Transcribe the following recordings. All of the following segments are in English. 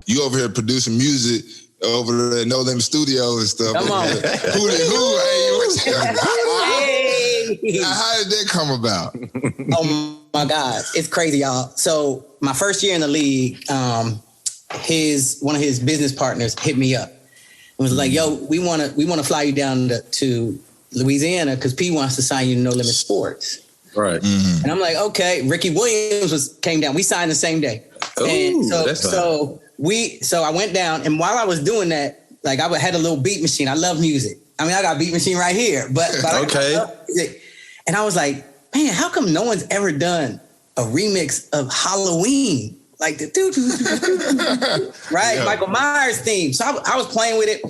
You over here producing music over the No Limit Studio and stuff. Come on. Who? Hey, how did that come about? Oh my God, it's crazy, y'all. So my first year in the league, one of his business partners hit me up. It was like, yo, we want to fly you down to Louisiana because P wants to sign you to No Limit Sports. Right. Mm-hmm. And I'm like, okay. Ricky Williams came down. We signed the same day. Ooh, and so I went down, and while I was doing that, like I had a little beat machine. I love music. I mean, I got a beat machine right here, but okay. I love music. And I was like, man, how come no one's ever done a remix of Halloween? Like the right? Yeah. Michael Myers theme. So I was playing with it.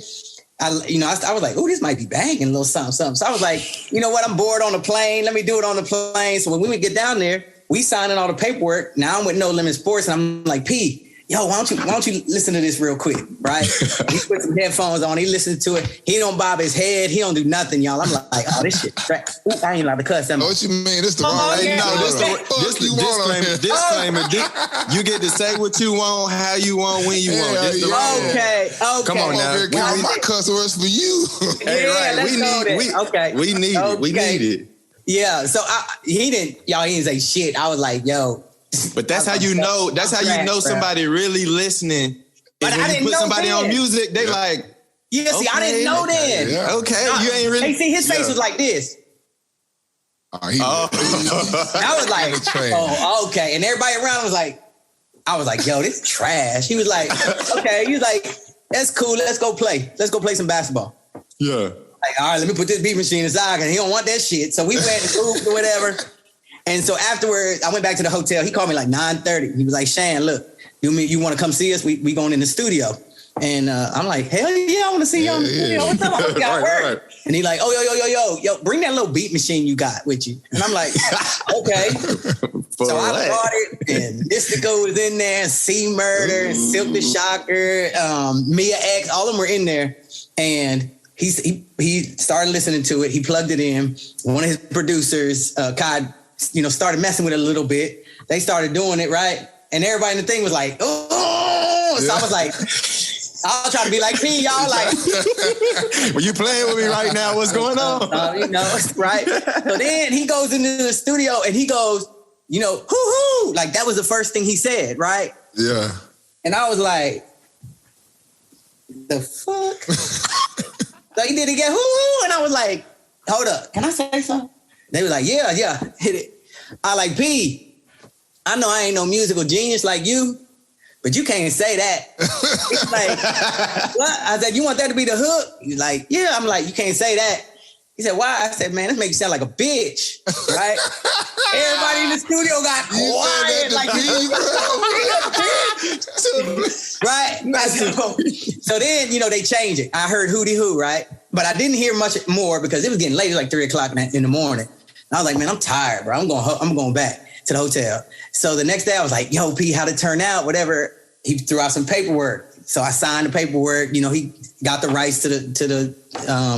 I was like, oh, this might be banging a little something. So I was like, you know what? I'm bored on the plane. Let me do it on the plane. So when we would get down there, we signing all the paperwork. Now I'm with No Limit Sports, and I'm like, P, yo, why don't you listen to this real quick, right? He put some headphones on. He listened to it. He don't bob his head. He don't do nothing, y'all. I'm like, oh, this shit. Right? I ain't allowed to cuss. Oh, what you mean? This the wrong way. Disclaimer. You get to say what you want, how you want, when you want. This the wrong way. Okay. Come on now. Give me my cuss words for you. Hey, right. We need it. We need it. Yeah. So he didn't say shit. I was like, yo. But that's how you know. That's how you know somebody really listening. But I didn't know put somebody on music. They like, yeah. See, I didn't know then. Yeah. Okay, you ain't really. Hey, see, his face was like this. I was like, oh, okay. And everybody around was like, I was like, yo, this is trash. He was like, okay. He was like, that's cool. Let's go play. Let's go play some basketball. Yeah. Like, all right, let me put this beat machine aside because he don't want that shit. So we went and hooped or whatever. And so afterwards, I went back to the hotel. He called me like 9:30. He was like, Shan, look, you want to come see us? We going in the studio. And I'm like, hell yeah, I want to see y'all in the studio. What's up? I got work. Right. And he like, oh, yo, bring that little beat machine you got with you. And I'm like, okay. So I brought it, and Mystico was in there, C Murder, Silk the Shocker, Mia X, all of them were in there. And he started listening to it. He plugged it in. One of his producers, Kai, started messing with it a little bit. They started doing it, right? And everybody in the thing was like, oh. So I was like, I'll try to be like, P, y'all like. Well, you playing with me right now? What's going on? Right? So then he goes into the studio and he goes, hoo-hoo. Like that was the first thing he said, right? Yeah. And I was like, the fuck? So he did it again, hoo-hoo. And I was like, hold up, can I say something? They were like, yeah, hit it. I like, P, I know I ain't no musical genius like you, but you can't say that. He's like, what? I said, you want that to be the hook? He's like, yeah. I'm like, you can't say that. He said, why? I said, man, this makes you sound like a bitch, right? Everybody in the studio got quiet. Like, right? So then, they changed it. I heard hootie hoo, right? But I didn't hear much more because it was getting late. It was like 3:00 in the morning. And I was like, man, I'm tired, bro. I'm going back to the hotel. So the next day I was like, yo, P, how'd it turn out? Whatever. He threw out some paperwork. So I signed the paperwork. He got the rights to the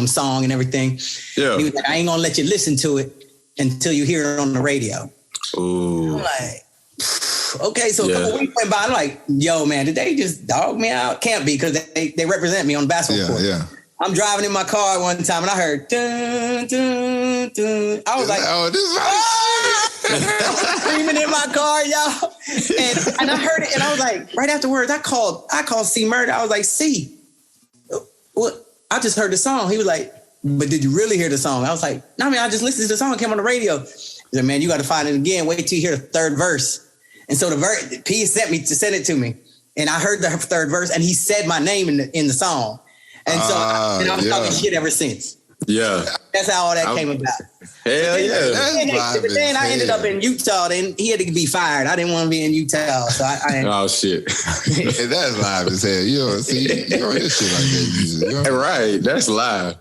song and everything. Yeah. He was like, I ain't gonna let you listen to it until you hear it on the radio. Ooh. I'm like, okay. So a couple weeks went by. I'm like, yo, man, did they just dog me out? Can't be, because they represent me on the basketball court. Yeah. I'm driving in my car one time and I heard dun, dun, dun. I was like, oh, this is I was screaming in my car, y'all. And I heard it and I was like, right afterwards, I called C Murder. I was like, C, what? I just heard the song. He was like, but did you really hear the song? I was like, no, I just listened to the song. It came on the radio. He said, man, you got to find it again. Wait till you hear the third verse. And so P sent it to me. And I heard the third verse and he said my name in the song. And so I was talking shit ever since. Yeah. That's how all that came about. Hell yeah. But then I ended up in Utah. Then he had to be fired. I didn't want to be in Utah. So oh, shit. That's live as hell. You don't hear shit like that usually. Right. That's live.